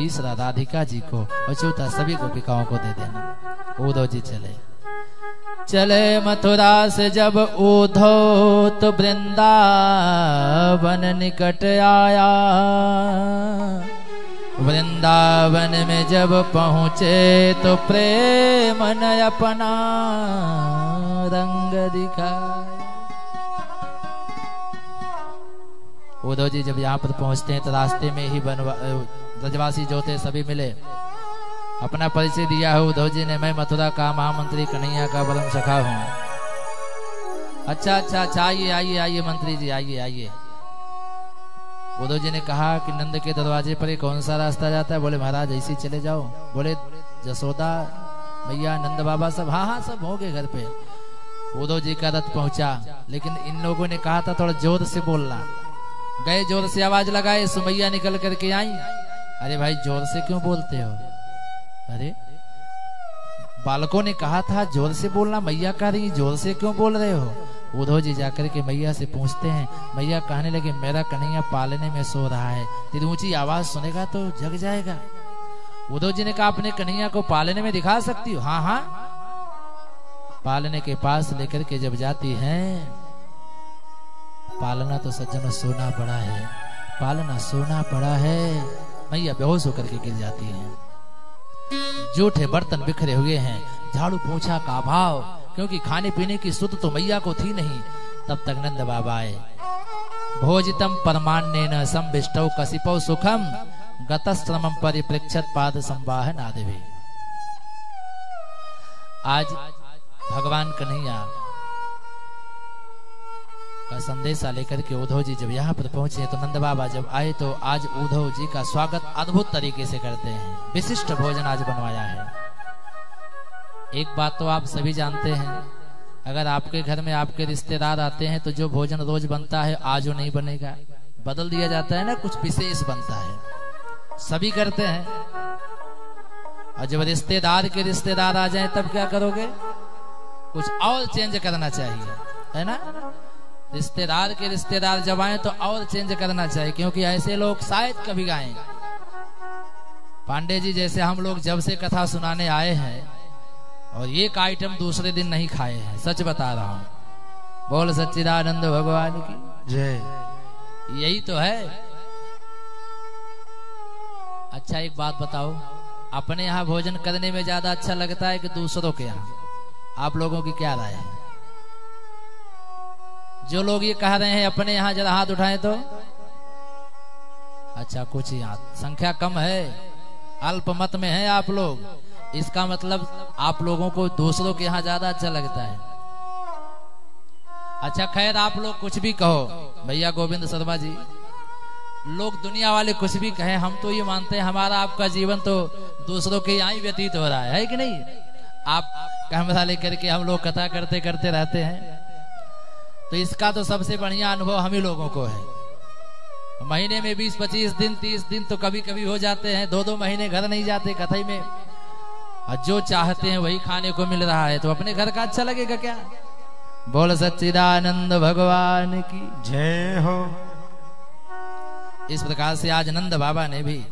तीसरा राधिका जी को और चौथा सभी गोपिकाओं को दे देना। उद्धव जी चले मथुरा से जब उद्धव तो वृंदावन निकट आया। वृंदावन में जब पहुँचे तो प्रेम न अपना रंग दिखाया। उद्धव जी जब यहाँ पर पहुँचते हैं तो रास्ते में ही ब्रजवासी जो थे सभी मिले, अपना परिचय दिया है उद्धव जी ने, मैं मथुरा का महामंत्री कन्हैया का परम सखा हूँ। अच्छा आइए आइए आइए मंत्री जी आइए आइए। उद्धव जी ने कहा कि नंद के दरवाजे पर कौन सा रास्ता जाता है? बोले महाराज ऐसे चले जाओ। बोले जसोदा मैया नंद बाबा सब? हाँ सब होंगे घर पे। उद्धव जी का रथ पहुंचा, लेकिन इन लोगों ने कहा था थोड़ा जोर से बोलना। गए, जोर से आवाज लगाए, सुमैया निकल करके आई। अरे भाई जोर से क्यों बोलते हो? अरे बालकों ने कहा था जोर से बोलना, मैया कह रही जोर से क्यों बोल रहे हो? उद्धव जी जाकर के मैया से पूछते हैं। मैया कहने लगे मेरा कन्हैया पालने में सो रहा है, तेरी ऊंची आवाज सुनेगा तो जग जाएगा। उद्धव जी ने कहा अपने कन्हैया को पालने में दिखा सकती हो? हाँ पालने के पास लेकर के जब जाती हैं, पालना तो सज्जनों सोना पड़ा है, पालना सोना पड़ा है। मैया बेहोश होकर के गिर जाती हैं। जूठे बर्तन बिखरे हुए हैं, झाड़ू पोछा का अभाव, क्योंकि खाने पीने की सुध तो मैया को थी नहीं। तब तक नंद बाबा आए। भोजितम परमान्नेन संविष्टौ कसिपौ सुखम गतश्रमं परिप्रेक्षत पाद संवाहन आदिभि। आज भगवान कन्हैया का संदेशा लेकर के उद्धव जी जब यहाँ पर पहुंचे तो नंद बाबा जब आए तो आज उद्धव जी का स्वागत अद्भुत तरीके से करते हैं। विशिष्ट भोजन आज बनवाया है। एक बात तो आप सभी जानते हैं, अगर आपके घर में आपके रिश्तेदार आते हैं तो जो भोजन रोज बनता है आज वो नहीं बनेगा, बदल दिया जाता है ना, कुछ विशेष बनता है, सभी करते हैं। और जब रिश्तेदार के रिश्तेदार आ जाएं तब क्या करोगे? कुछ और चेंज करना चाहिए, है ना। रिश्तेदार के रिश्तेदार जब आए तो और चेंज करना चाहिए, क्योंकि ऐसे लोग शायद कभी गाएं। पांडे जी जैसे हम लोग जब से कथा सुनाने आए हैं और एक आइटम दूसरे दिन नहीं खाए हैं, सच बता रहा हूं। बोल सच्चिदानंद भगवान की जय। यही तो है। अच्छा एक बात बताओ, अपने यहाँ भोजन करने में ज्यादा अच्छा लगता है कि दूसरों के यहाँ? आप लोगों की क्या राय है? जो लोग ये कह रहे हैं अपने यहाँ जरा हाथ उठाएं तो। अच्छा कुछ ही हाथ, संख्या कम है, अल्पमत में है आप लोग। इसका मतलब आप लोगों को दूसरों के यहाँ ज्यादा अच्छा लगता है। अच्छा खैर आप लोग कुछ भी कहो, भैया गोविंद शर्मा जी, लोग दुनिया वाले कुछ भी कहें, हम तो ये मानते हैं हमारा आपका जीवन तो दूसरों के यहाँ ही व्यतीत हो रहा है कि नहीं? आप कैमरा लेकर के हम लोग कथा करते करते रहते हैं, तो इसका तो सबसे बढ़िया अनुभव हम ही लोगों को है। महीने में 20-25 दिन 30 दिन तो कभी कभी हो जाते हैं, 2-2 महीने घर नहीं जाते कथई में, और जो चाहते हैं वही खाने को मिल रहा है, तो अपने घर का अच्छा लगेगा क्या? बोल सच्चिदानंद भगवान की जय हो। इस प्रकार से आज नंद बाबा ने भी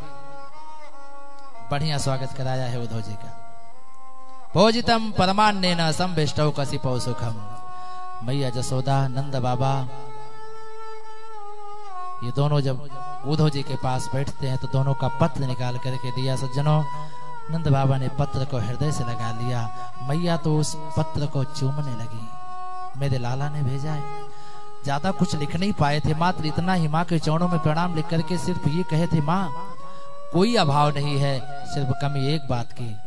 बढ़िया स्वागत कराया है उद्धव जी का। भोजितम परमान्नेन संविष्टौ कसिपौ सुखम। मैया जसोदा नंद बाबा ये दोनों जब उद्धव जी के पास बैठते हैं तो दोनों का पत्र निकाल करके दिया। सज्जनों, नंद बाबा ने पत्र को हृदय से लगा लिया। मैया तो उस पत्र को चूमने लगी। मेरे लाला ने भेजा है। ज्यादा कुछ लिख नहीं पाए थे, मात्र इतना ही माँ के चरणों में प्रणाम लिख करके सिर्फ ये कहे थे, माँ कोई अभाव नहीं है, सिर्फ कमी एक बात की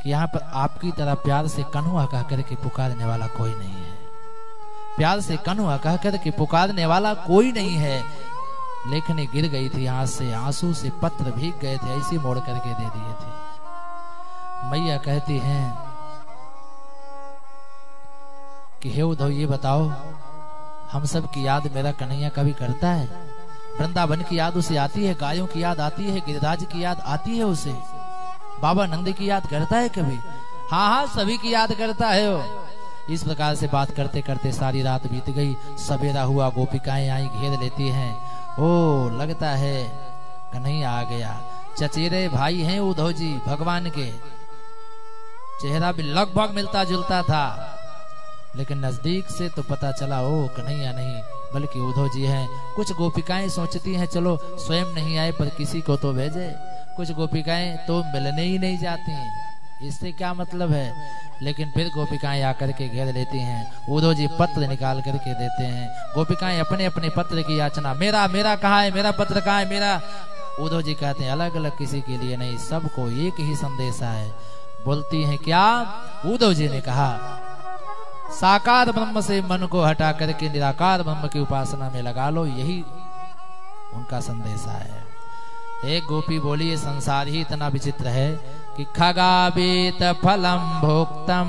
कि यहाँ पर आपकी तरह प्यार से कन्हुआ कह करके पुकारने वाला कोई नहीं है। प्यार से कन्हुआ कह करके पुकारने वाला कोई नहीं है। लेखनी गिर गई थी हाथ से, आंसू से पत्र भीग गए थे, ऐसे मोड़ करके दे दिए थे। मैया कहती हैं कि हे उद्धव ये बताओ, हम सब की याद मेरा कन्हैया कभी करता है? वृंदावन की याद उसे आती है, गायों की याद आती है, गिरिराज की याद आती है उसे, बाबा नंद की याद करता है कभी? हाँ हाँ सभी की याद करता है वो। इस प्रकार से बात करते करते सारी रात बीत गई। सवेरा हुआ, गोपिकाएं आई, घेर लेती हैं। ओ लगता है कन्हैया आ गया। चचेरे भाई हैं उद्धव जी भगवान के, चेहरा भी लगभग मिलता जुलता था, लेकिन नजदीक से तो पता चला ओ कन्हैया नहीं बल्कि उद्धव जी हैं। कुछ गोपिकाएं सोचती हैं चलो स्वयं नहीं आए पर किसी को तो भेजे, कुछ गोपिकाएं तो मिलने ही नहीं जाती हैं, इससे क्या मतलब है। लेकिन फिर गोपिकाएं आकर के घेर लेती हैं, उद्धव जी पत्र निकाल करके देते हैं। गोपिकाएं अपने अपने पत्र की याचना, मेरा मेरा कहाँ है, मेरा पत्र कहाँ है मेरा। उद्धव जी कहते हैं अलग अलग किसी के लिए नहीं, सबको एक ही संदेशा है। बोलती हैं क्या, उद्धव जी ने कहा साकार ब्रह्म से मन को हटा करके निराकार ब्रह्म की उपासना में लगा लो, यही उनका संदेशा है। एक गोपी बोली ये संसार ही इतना विचित्र है कि खगाबीत फलम भोक्तम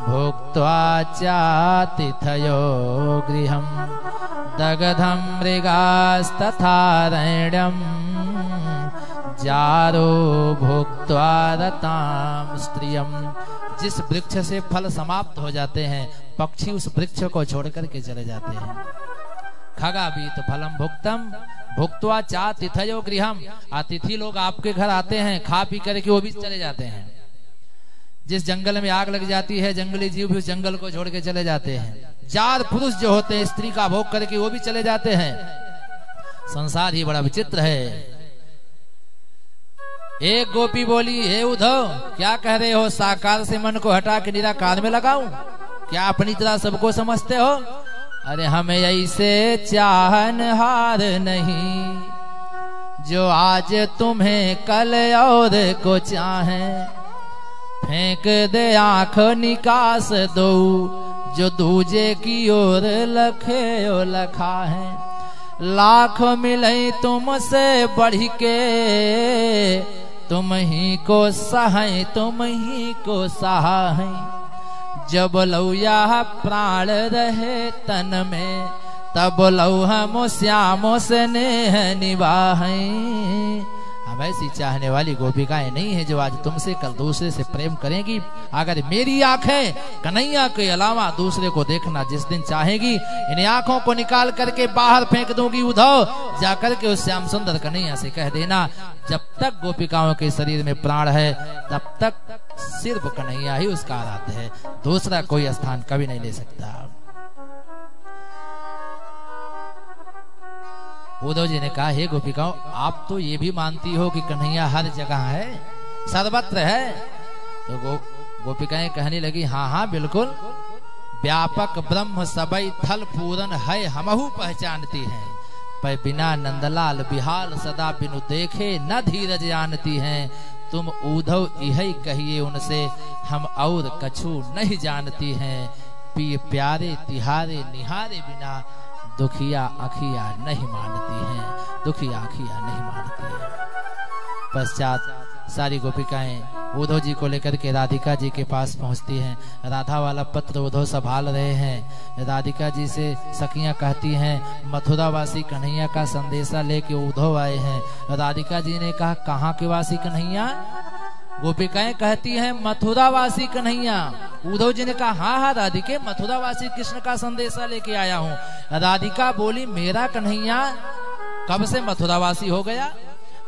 भोक्त्वा चातिथयो गृहम दगधम मृगास्तथारण्यम जारो भोक्त्वा रताम स्त्रियम। जिस वृक्ष से फल समाप्त हो जाते हैं पक्षी उस वृक्ष को छोड़ करके चले जाते हैं। खगाबीत फलम भुक्तम भुक्त्वा चातिथयो गृहम। अतिथि लोग आपके घर आते हैं, खा पी करके वो भी चले जाते हैं। जिस जंगल में आग लग जाती है जंगली जीव भी उस जंगल को छोड़ के चले जाते हैं। जार पुरुष जो होते हैं स्त्री का भोग करके वो भी चले जाते हैं। संसार ही बड़ा विचित्र है। एक गोपी बोली हे उद्धव क्या कह रहे हो, साकार से मन को हटा के निराकार में लगाऊं, क्या अपनी तरह सबको समझते हो। अरे हमें ऐसे चाहनहार नहीं जो आज तुम्हें कल और को चाहे। फेंक दे आंख निकास दो जो दूजे की ओर लखे ओ लखा है। लाख मिले तुमसे बढ़ के तुम ही को सहाय तुम ही को सहाय। जब लौया प्राण रहे तन में तब लौ हम श्यामो स्नेह निभाएं। अब ऐसी चाहने वाली गोपिकाएं नहीं है जो आज तुमसे कल दूसरे से प्रेम करेंगी। अगर मेरी आंखें कन्हैया के अलावा दूसरे को देखना जिस दिन चाहेगी, इन आंखों को निकाल करके बाहर फेंक दूंगी। उद्धव जाकर के उस श्याम सुंदर कन्हैया से कह देना जब तक गोपिकाओं के शरीर में प्राण है तब तक सिर्फ कन्हैया ही उसका आराध्य है, दूसरा कोई स्थान कभी नहीं ले सकता। उद्धव जी ने कहा हे गोपिकाओं आप तो ये भी मानती हो कि कन्हैया हर जगह है, सर्वत्र है। तो गोपिकाएं कहने लगी हाँ हाँ बिल्कुल, व्यापक ब्रह्म सबई थल पूरन है हमहु पहचानती हैं। पर बिना नंदलाल बिहाल सदा बिनु देखे न धीरज जानती हैं। तुम उद्धव यही कहिए उनसे हम और कछु नहीं जानती हैं। पिए प्यारे तिहारे निहारे बिना दुखिया अखिया नहीं मानती हैं, दुखिया अखिया नहीं मानती हैं। पश्चात सारी गोपिकाएं उद्धव जी को लेकर के राधिका जी के पास पहुंचती हैं। राधा वाला पत्र उद्धव संभाल रहे हैं। राधिका जी से सखियां कहती हैं मथुरा वासी कन्हैया का संदेशा लेके उद्धव आए हैं। राधिका जी ने कहा कहाँ के वासी कन्हैया। गोपिकाएं कहती हैं मथुरा वासी कन्हैया। उद्धव जी ने कहा हाँ हाँ राधिके मथुरा वासी कृष्ण का संदेशा लेके आया हूँ। राधिका बोली मेरा कन्हैया कब से मथुरा वासी हो गया,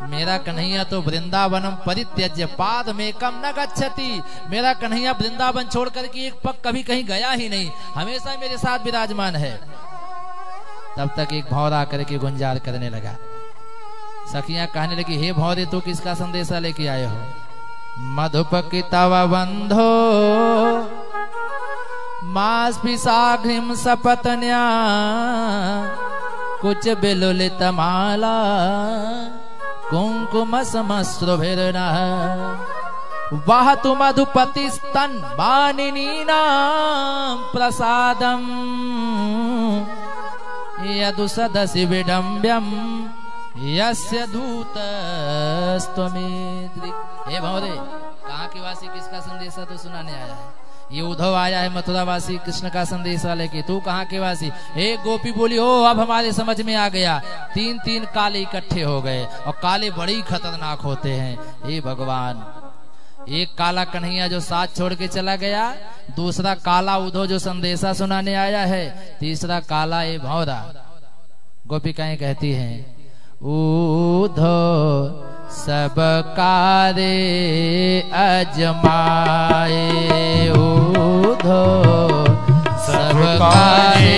मेरा कन्हैया तो वृंदावनम परित्यज्य पाद में कम न गच्छति। मेरा कन्हैया वृंदावन छोड़ करके एक पग कभी कहीं गया ही नहीं, हमेशा मेरे साथ विराजमान है। तब तक एक भौरा करके गुंजार करने लगा। सखियां कहने लगी हे भौरे तू किसका संदेशा लेके आए हो। मधुपकी तव बंधो मास पिसाघ्रिम सपतन्या कुछ बिलुलित माला कुंकुम समस्रुभिर्न वह तु मधुपति स्तन बानिनी नाम प्रसादम यदु सदसि विडम्ब्यम यस्य दूतस्त्वमेद्रि। हे भौरे कहाँ के वासी किसका संदेशा तो सुनाने आया है। ये उद्धव आया है मथुरा वासी कृष्ण का संदेशा लेके, तू कहाँ के वासी। एक गोपी बोली हो अब हमारे समझ में आ गया। तीन तीन काले इकट्ठे हो गए और काले बड़े ही खतरनाक होते हैं। हे भगवान, एक काला कन्हैया जो साथ छोड़ के चला गया, दूसरा काला उद्धव जो संदेशा सुनाने आया है, तीसरा काला ये भौरा। गोपिकाएं कहती हैं ऊधो सब कारे अजमाए। ऊधो सब कारे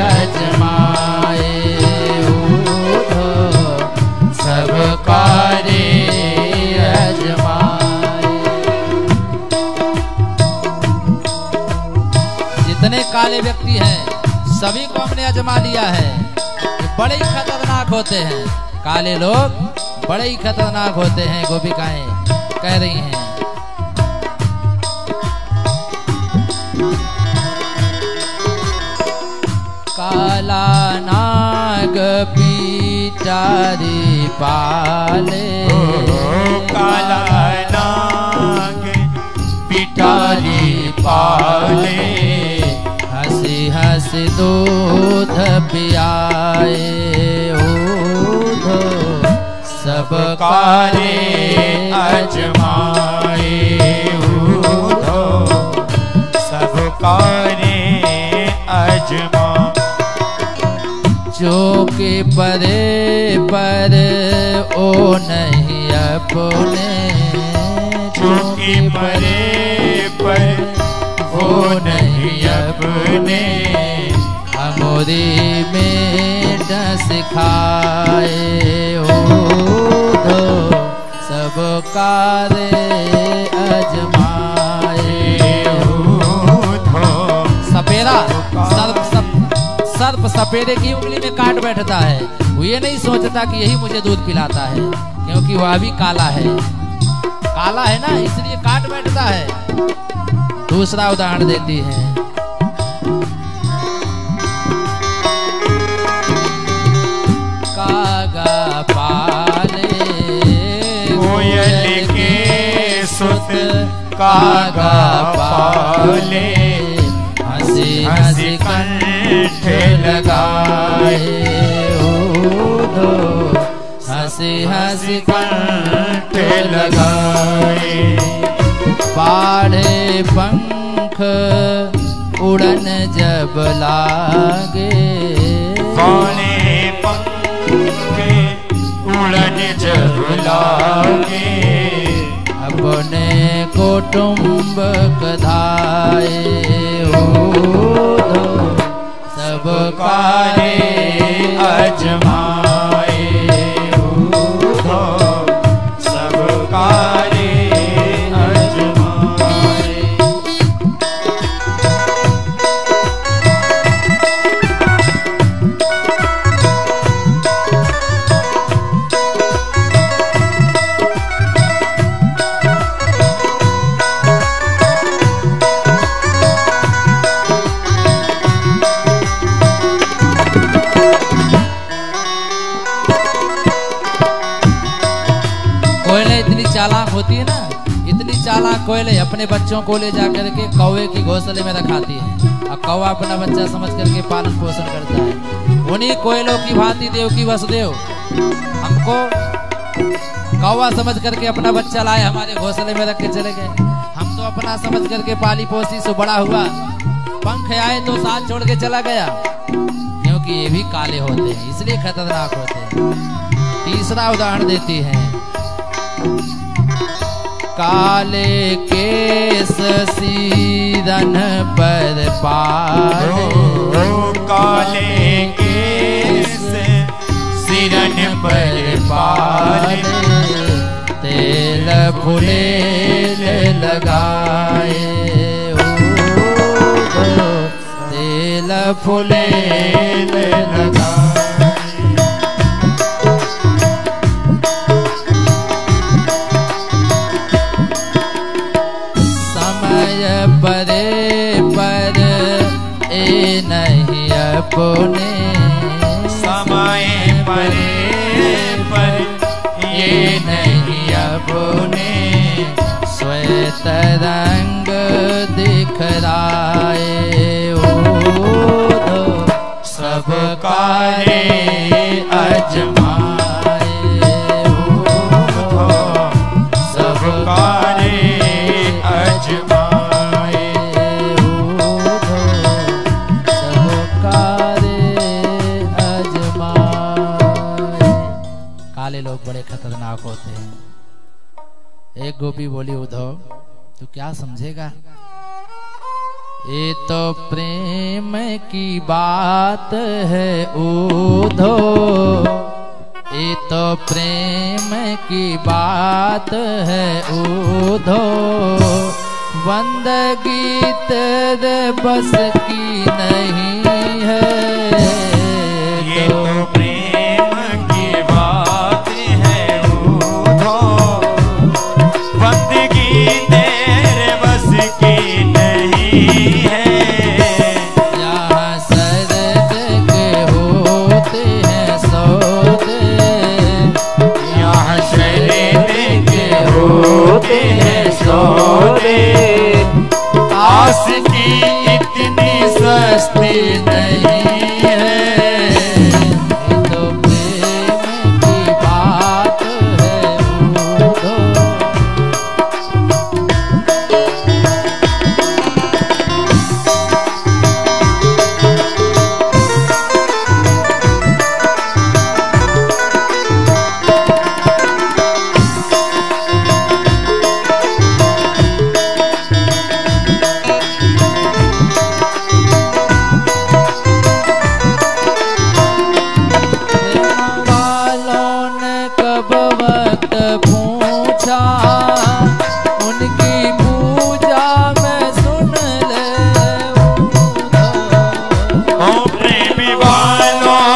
अजमाए। ऊधो सब कारे अजमाए। जितने काले व्यक्ति हैं सभी को हमने अजमा लिया है। ये बड़े ही खतरनाक होते हैं, काले लोग बड़े ही खतरनाक होते हैं। गोपिकाएं कह रही हैं, काला नाग पिटारी पाले। काला नाग पिटारी पाले। हंसी हंसी दूध पियाए। ऊधो सब कारे अजमाए। ऊधो सब कारे अजमा। जो के परे पर ओ नहीं अपने। जो के परे पर ओ नहीं अपने। अमोरी में डस खाए। ऊधो सब कारे अजमाए। ऊधो सपेरा सर्प सपेरे की उंगली में काट बैठता है। वो ये नहीं सोचता कि यही मुझे दूध पिलाता है, क्योंकि वह भी काला है। काला है ना, इसलिए काट बैठता है। दूसरा उदाहरण देती है, कागा पाले कोयल के सुत कागा पाले। हंसी हंसी कंठ लगाए। ऊधो हंसी हंसी कंठ लगाए। पाढ़े पंख उड़न जब लागे। पाढ़े पंख उड़न जब लागे। अपने कुटुंब कधाए। ऊधो सब कारे अजमाए। ऊधो सब कारे अजमाए। चालाक होती है ना, इतनी चालाक कोयले अपने बच्चों को ले जाकर के कौवे की घोंसले में रखाती है और कौवा अपना बच्चा समझ करके पालन पोषण करता है। उन्हीं कोयलों की भांति देवकी वसुदेव हमको कौवा समझ करके अपना बच्चा लाए, हमारे घोंसले में रख के चले गए। हम तो अपना समझ करके पाली पोसी से बड़ा हुआ, पंख आए तो साथ छोड़ के चला गया, क्योंकि ये भी काले होते हैं, इसलिए खतरनाक होते हैं। तीसरा उदाहरण देती है, काले केस सीरन पर पाले। काले केस सिरन पर पाले। तेल फुलेल लगाए। तेल फुलेल लगाए। परे पर ए नहीं अपने। समय परे पर ये नहीं अपने। श्वेत रंग दिखराए। ऊधो सब कारे अजमाए। ऊधो सब कारे अजमाए। एक गोपी बोली उद्धव तू क्या समझेगा, ये तो प्रेम की बात है उद्धव, ये तो प्रेम की बात है उद्धव, बंदगी तेरे बस की नहीं है, ये तो प्रेम की बात है उद्धव, बंदगी तेरे बस की नहीं है, यहाँ सरद के होते हैं सौदे, यहाँ शरीर के होते हैं सौदे, आस की इतनी सस्ती नहीं है, ये तो प्रेम की बात है उद्धव। उनकी पूजा में सुन ले प्रेमी वालों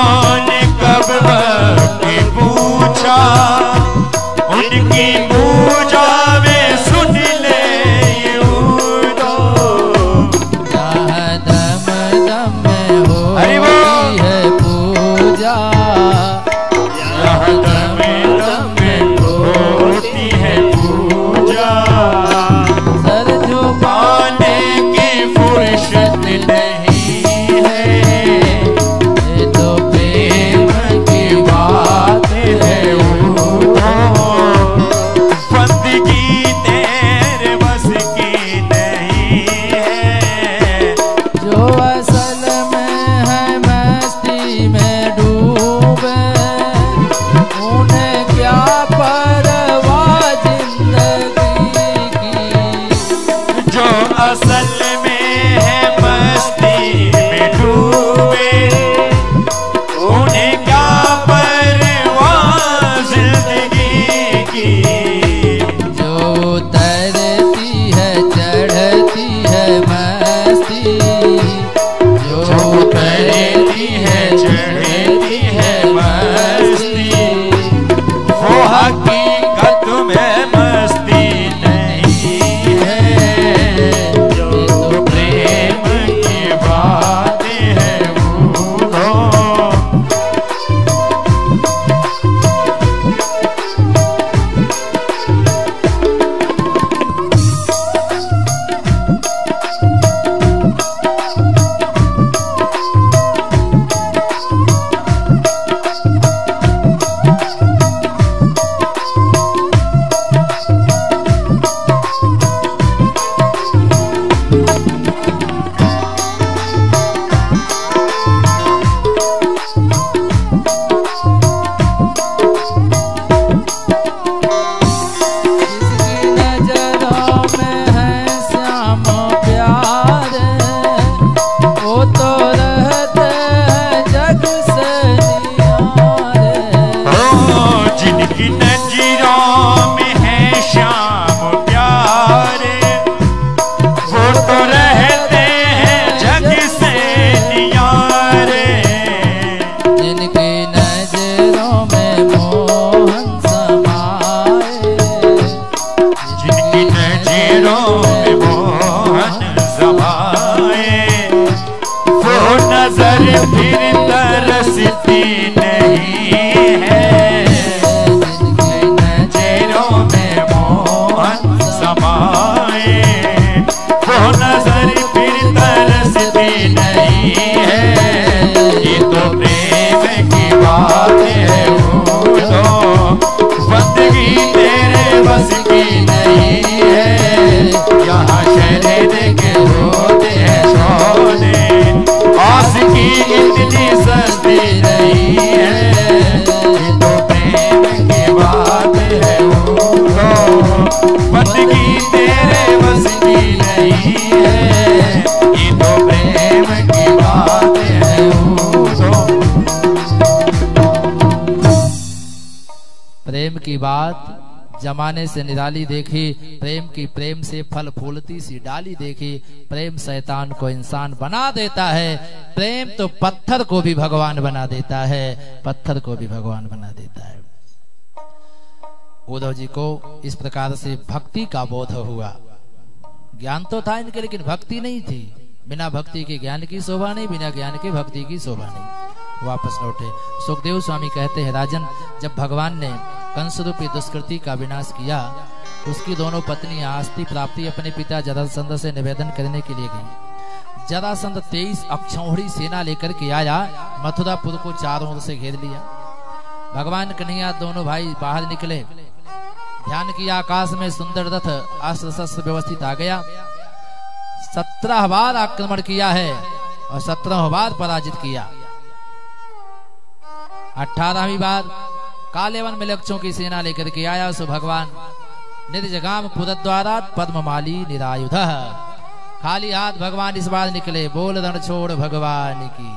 ने कब वक्त पूछा, उनकी पूजा में सुन ले जहाँ दम दम में होती है पूजा, यहाँ दम दम में होती है पूजा, सर झुकाने की फुर्सत नहीं है, ये तो प्रेम की बात है उद्धव, बंदगी तेरे बस की नहीं है, जो असल में है मस्ती में डूबे, उन्हें क्या परवाह जिंदगी की, जो असल में है मस्ती में डूबे, उन्हें क्या परवाह जिंदगी की, जो तैरती है चढ़ती है मस्ती, जो तैरती है चढ़ती है मस्ती, वो हकीकत में मस्ती नहीं है, जो प्रेम की बात है उद्धव। जिसकी नजरों में है श्याम प्यारे, वो तो रहते हैं जग से नियारे, जिनकी नजरों में है श्याम प्यारे, वो तो रहते हैं जग से नियारे, जिनकी नजरों में मोहन समाए, जिनकी नजरों में मोहन समाए, वो नजर फिर तरसती नहीं है, जिनकी नजरों में मोहन समाए, वो नजर फिर तरसती नहीं है, ये तो प्रेम की बात है उद्धव, बंदगी तेरे बस की नहीं है, यहाँ शरीर के होते हैं सौदे, आस की इतनी सस्ती नहीं है, ये तो प्रेम की बात है जिंदगी तेरे बस की नहीं है, ये तो प्रेम की बात है। प्रेम की बात जमाने से निराली देखी, प्रेम की प्रेम से फल फूलती सी डाली देखी। प्रेम शैतान को इंसान बना देता है, प्रेम तो पत्थर को भी भगवान बना देता है, पत्थर को भी भगवान बना देता है। उद्धव जी को इस प्रकार से भक्ति का बोध हुआ। ज्ञान तो था इनके, लेकिन भक्ति नहीं थी। बिना भक्ति के ज्ञान की शोभा नहीं, बिना ज्ञान के भक्ति की शोभा नहीं। वापस लौटे। सुखदेव स्वामी कहते हैं, राजन, जब भगवान ने कंस रूपी दुष्कृति का विनाश किया, उसकी दोनों पत्नियां आस्ति प्राप्ति अपने पिता जरासंध से निवेदन करने के लिए गईं। जरासंध 23 अक्षौहिणी सेना लेकर के आया, मथुरापुर को चारों ओर से घेर लिया। भगवान कन्हैया दोनों भाई बाहर निकले, ध्यान किया, आकाश में सुंदर रथ अस्त्र शस्त्र व्यवस्थित आ गया। 17 बार आक्रमण किया है और 17 बार पराजित किया। 18वीं बार कालेवन में लक्षों की सेना लेकर के आया। सो भगवान निर्जगाम पुरद्वारा पद्ममाली निरायुध, खाली हाथ भगवान इस बार निकले। बोल रण छोड़ भगवान की,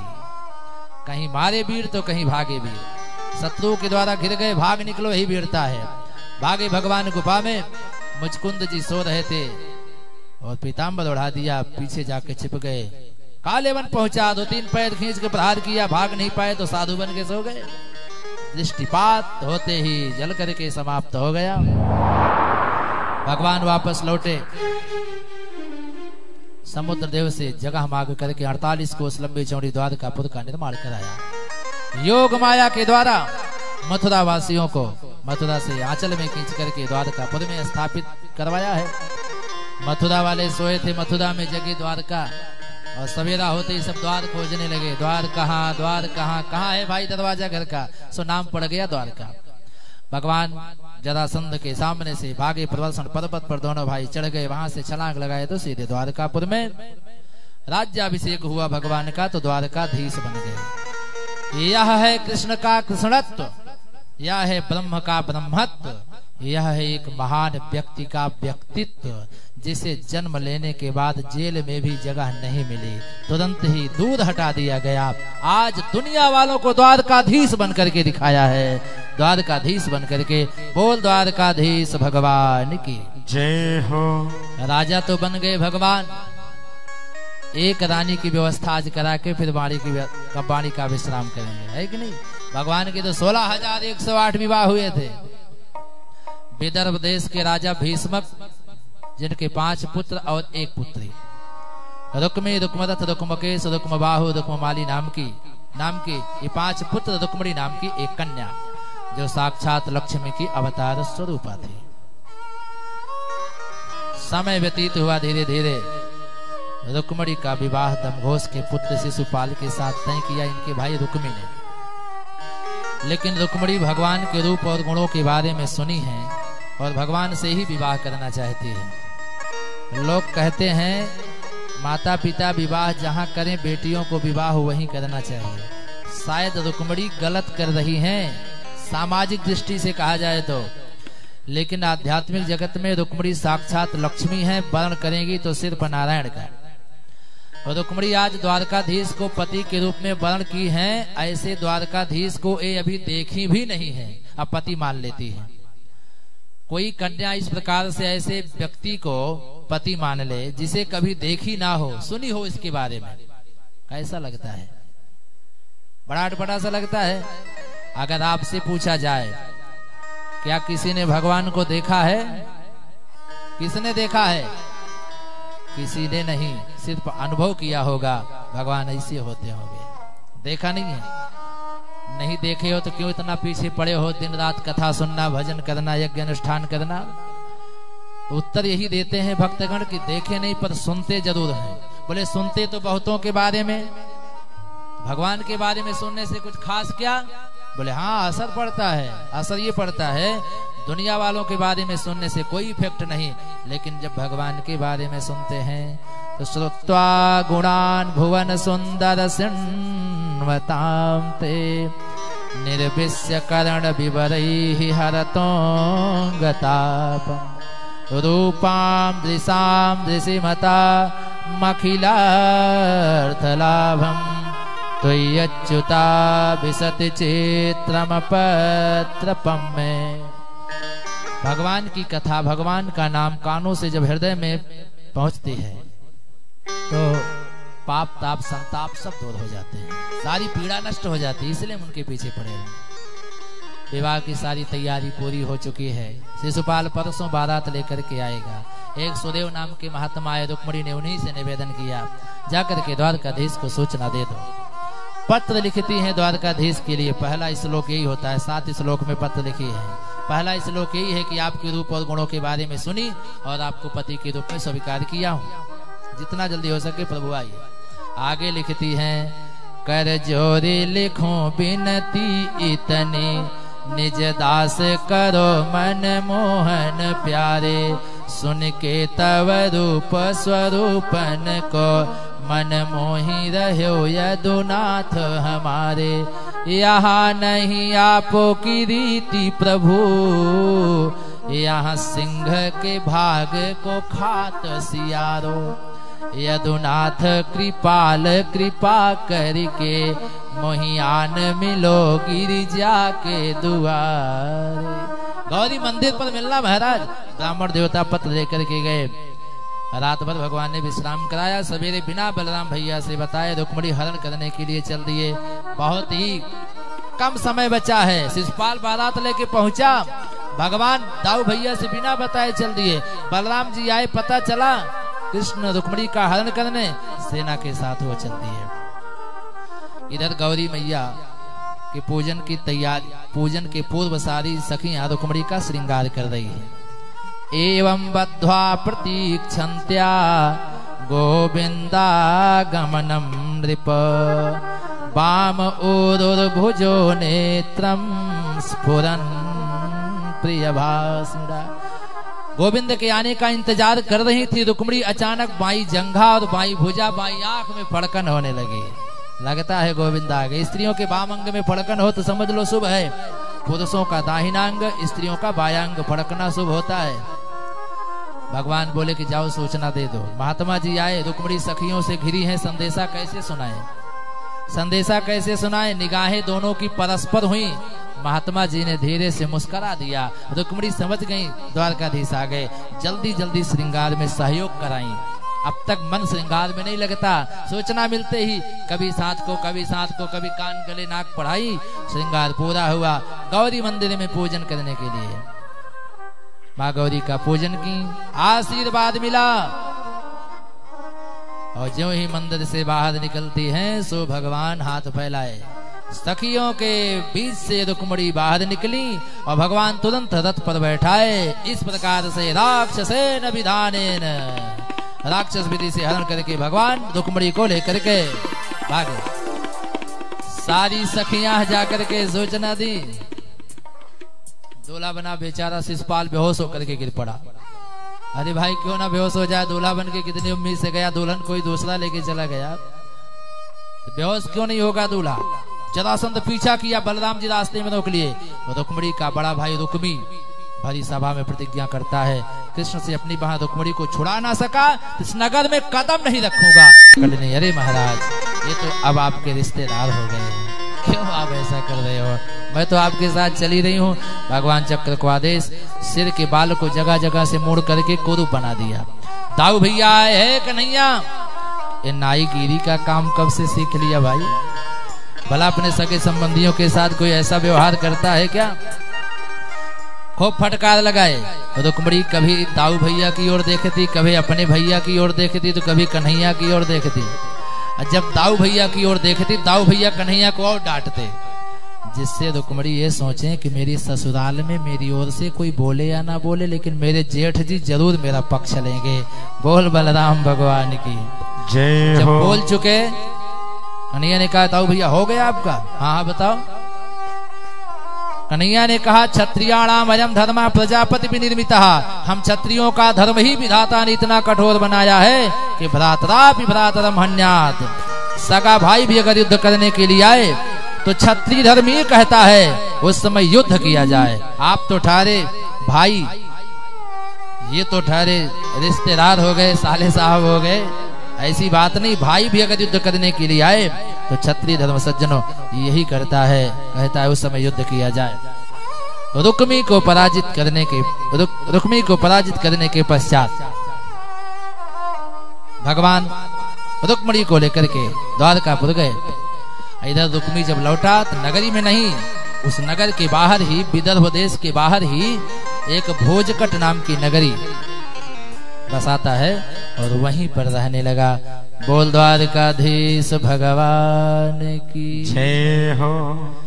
कहीं मारे वीर तो कहीं भागे वीर। शत्रु के द्वारा घिर गए, भाग निकलो, यही वीरता है। भागे भगवान गुफा में, मुचकुंद जी सो रहे थे और पीताम्बर उड़ा दिया, पीछे जाके छिप गए। कालेवन पहुंचा, 2-3 पैर खींच के प्रहार किया, भाग नहीं पाए तो साधु बन के सो गए। दृष्टिपात होते ही जल करके समाप्त हो गया। भगवान वापस लौटे, समुद्र देव से जगह मांग करके 48 कोस लंबी चौड़ी द्वारकापुर का निर्माण कराया। योग माया के द्वारा मथुरा वासियों को मथुरा से आंचल में खींच करके द्वारकापुर में स्थापित करवाया है। मथुरा वाले सोए थे, मथुरा में जगी द्वारका, और सवेरा होते ही सब द्वार खोजने लगे। द्वार कहाँ, द्वार कहाँ, कहाँ है भाई दरवाजा घर का? सो नाम पड़ गया द्वारका। भगवान जरासंध के सामने से भागे, प्रवर्षण पर्वत पर दोनों भाई चढ़ गए, वहां से छलांग लगाए तो सीधे द्वारकापुर में राज्याभिषेक हुआ भगवान का, तो द्वारकाधीश बन गए। यह है कृष्ण का कृष्णत्व, यह है ब्रह्म का ब्रह्मत्व, यह है एक महान व्यक्ति का व्यक्तित्व, जिसे जन्म लेने के बाद जेल में भी जगह नहीं मिली, तुरंत ही दूर हटा दिया गया। आज दुनिया वालों को द्वारकाधीश बन करके दिखाया है, द्वारकाधीश बन करके। बोल द्वारकाधीश भगवान की जय हो। राजा तो बन गए भगवान, एक रानी की व्यवस्था आज करा के फिर वाणी का विश्राम करेंगे, है कि नहीं? भगवान के तो 16,108 विवाह हुए थे। विदर्भ देश के राजा भीष्मक, जिनके 5 पुत्र और 1 पुत्री, रुक्मी, रुक्मदत्त, रुक्मकेश, रुक्मबाहु, रुक्ममाली नाम की ये 5 पुत्र, रुक्मणी नाम की 1 कन्या, जो साक्षात लक्ष्मी की अवतार स्वरूपा थी। समय व्यतीत हुआ, धीरे धीरे रुक्मणी का विवाह दमघोष के पुत्र शिशुपाल के साथ तय किया इनके भाई रुक्मी ने। लेकिन रुक्मणी भगवान के रूप और गुणों के बारे में सुनी है और भगवान से ही विवाह करना चाहती है। लोग कहते हैं माता पिता विवाह जहां करें, बेटियों को विवाह वहीं करना चाहिए। शायद रुक्मणी गलत कर रही हैं, सामाजिक दृष्टि से कहा जाए तो, लेकिन आध्यात्मिक जगत में रुक्मणी साक्षात लक्ष्मी है। वर्ण करेंगी तो सिर्फ नारायण का। रुक्मणी आज द्वारकाधीश को पति के रूप में वर्ण की हैं, ऐसे द्वारकाधीश को ये अभी देखी भी नहीं है, अब पति मान लेती है। कोई कन्या इस प्रकार से ऐसे व्यक्ति को पति मान ले जिसे कभी देखी ना हो, सुनी हो इसके बारे में, कैसा लगता है? बड़ा अटपटा सा लगता है। अगर आपसे पूछा जाए क्या किसी ने भगवान को देखा है? किसने देखा है? किसी ने नहीं, सिर्फ अनुभव किया होगा भगवान ऐसे होते होंगे। देखा नहीं है? नहीं देखे हो तो क्यों इतना पीछे पड़े हो? दिन रात कथा सुनना, भजन करना, यज्ञ अनुष्ठान करना। उत्तर यही देते हैं भक्तगण कि देखे नहीं पर सुनते जरूर हैं। बोले सुनते तो बहुतों के बारे में, भगवान के बारे में सुनने से कुछ खास क्या? बोले हाँ असर पड़ता है। असर ये पड़ता है दुनिया वालों के बारे में सुनने से कोई इफेक्ट नहीं, लेकिन जब भगवान के बारे में सुनते हैं तो श्रुत्वा गुणान भुवन सुंदर सिन्वतां ते निर्विश्य करण विवरैहि हरतों गतापम् रूपां दृशां दृशिमता मखिलार्थलाभं त्वय्यच्युता विशति चित्रमपत्रपं में। भगवान की कथा, भगवान का नाम कानों से जब हृदय में पहुंचती है तो पाप ताप संताप सब दूर हो जाते हैं, सारी पीड़ा नष्ट हो जाती है। इसलिए हम उनके पीछे पड़े हैं। विवाह की सारी तैयारी पूरी हो चुकी है। शिशुपाल परसों बारात लेकर के आएगा। एक सुदेव नाम के महात्मा आए, रुक्मिणी ने उन्हीं से निवेदन किया, जाकर के द्वारकाधीश को सूचना दे दो। पत्र लिखती हैं द्वारकाधीश के लिए। पहला श्लोक यही होता है, 7 श्लोक में पत्र लिखी है। पहला श्लोक यही है कि आपके रूप और गुणों के बारे में सुनी और आपको पति के रूप में स्वीकार किया हूँ। जितना जल्दी हो सके प्रभु आइए। आगे लिखती हैं, कर जोरी लिखो बिनती इतनी, निज दास करो मन मोहन प्यारे, सुन के तव रूप स्वरूपन को, मन मोहि रहो यदुनाथ हमारे। यहाँ नहीं आपो की रीति प्रभु, यहाँ सिंह के भाग को खात सियारो। यदुनाथ कृपाल कृपा करके, मोहियान मिलो गिरिजा के दुआरे। गौरी मंदिर पर मिलना महाराज। ब्राह्मण देवता पत्र लेकर के गए। रात भर भगवान ने विश्राम कराया। सवेरे बिना बलराम भैया से बताए रुक्मिणी हरण करने के लिए चल दिए। बहुत ही कम समय बचा है। शिशुपाल बारात लेके पहुंचा। भगवान दाऊ भैया से बिना बताए चल दिए। बलराम जी आए, पता चला कृष्ण रुक्मिणी का हरण करने सेना के साथ वो चलती है। इधर गौरी मैया के पूजन की तैयारी, पूजन के पूर्व सारी सखियां रुक्मिणी का श्रृंगार कर रही है। एवं बद्ध्वा प्रतीक्षन्त्या गोविन्दागमनं नृप, वाम ऊरुर्भुजो नेत्रं स्फुरन् प्रियभाषिणा। गोविंद के आने का इंतजार कर रही थी रुक्मिणी। अचानक बाई जंघा और बाई भुजा, बाई आंख में फड़कन होने लगी। लगता है गोविंद आ गए। स्त्रियों के वाम अंग में फड़कन हो तो समझ लो शुभ है। पुरुषों का दाहिना अंग, स्त्रियों का बायां अंग फड़कना शुभ होता है। भगवान बोले कि जाओ सूचना दे दो। महात्मा जी आए, रुक्मिणी सखियों से घिरी है। संदेशा कैसे सुनाए, संदेशा कैसे सुनाए। निगाहें दोनों की परस्पर हुई। महात्मा जी ने धीरे से मुस्कुरा दिया। रुक्मिणी समझ गई द्वारकाधीश आ गए। जल्दी जल्दी श्रृंगार में सहयोग कराई। अब तक मन श्रृंगार में नहीं लगता। सूचना मिलते ही कभी साथ को, कभी साथ को, कभी कान गले नाक पढ़ाई। श्रृंगार पूरा हुआ। गौरी मंदिर में पूजन करने के लिए माँ गौरी का पूजन की, आशीर्वाद मिला। और ज्यों ही मंदिर से बाहर निकलती हैं सो भगवान हाथ फैलाए। सखियों के बीच से रुक्मिणी बाहर निकली और भगवान तुरंत रथ पर बैठाए। इस प्रकार से राक्षसेन विधानेन, राक्षस विधि से हरण करके भगवान रुक्मिणी को लेकर के भागे। सारी सखियां जाकर के सूचना दी। दूल्हा बना बेचारा शिशुपाल बेहोश होकर के गिर पड़ा। अरे भाई क्यों ना बेहोश हो जाए, दूल्हा बन के कितनी उम्मीद से गया, दुल्हन कोई दूसरा लेके चला गया, बेहोश क्यों नहीं होगा दूल्हा। जरासंध पीछा किया, बलराम जी रास्ते में रोक लिए। रुक्मिणी का बड़ा भाई रुक्मी भरी सभा में प्रतिज्ञा करता है, कृष्ण से अपनी बहन रुक्मिणी को छुड़ा ना सका, इस नगर में कदम नहीं रखूंगा। नहीं, अरे महाराज ये तो अब आपके रिश्तेदार हो गए हैं, क्यों आप ऐसा कर रहे हो, मैं तो आपके साथ चली रही हूँ। भगवान चक्र को आदेश, सिर के बाल को जगह जगह से मोड़ करके कुरूप बना दिया। दाऊ भैया आए है कन्हैया, ये नाईगिरी का काम कब से सीख लिया भाई। भला अपने सगे संबंधियों के साथ कोई ऐसा व्यवहार करता है क्या। खूब फटकार लगाए। रुक्मिणी कभी दाऊ भैया की ओर देखती, कभी अपने भैया की ओर देखती, तो कभी कन्हैया की ओर देखती। जब दाऊ भैया की ओर देखती, दाऊ भैया कन्हैया को और डांटते, जिससे रुक्मिणी ये सोचे कि मेरी ससुराल में मेरी ओर से कोई बोले या ना बोले, लेकिन मेरे जेठ जी जरूर मेरा पक्ष लेंगे। बोल बलराम भगवान की जय। जब बोल चुके, कन्हैया ने कहा दाऊ भैया हो गया आपका, हाँ बताओ। कन्हैया ने कहा क्षत्रियाणाम अयम धर्म प्रजापति विनिर्मितः, हम क्षत्रियों का धर्म ही विधाता ने इतना कठोर बनाया है कि भ्रातरापि भ्रातरम हन्यात्, सगा भाई भी अगर युद्ध करने के लिए आए तो क्षत्रिय धर्म ही कहता है उस समय युद्ध किया जाए। आप तो ठारे भाई ये तो ठहरे रिश्तेदार हो गए, साले साहब हो गए, ऐसी बात नहीं। भाई भी अगर युद्ध करने के लिए आए तो क्षत्रिय धर्म सज्जनों यही करता है, कहता है उस समय युद्ध किया जाए। रुक्मी को पराजित करने के पश्चात भगवान रुक्मिणी को लेकर के द्वारकापुर गए। इधर रुक्मी जब लौटा तो नगरी में नहीं, उस नगर के बाहर ही, विदर्भ देश के बाहर ही एक भोजकट नाम की नगरी बसाता है और वहीं पर रहने लगा। बोल द्वारकाधीश भगवान की जय हो।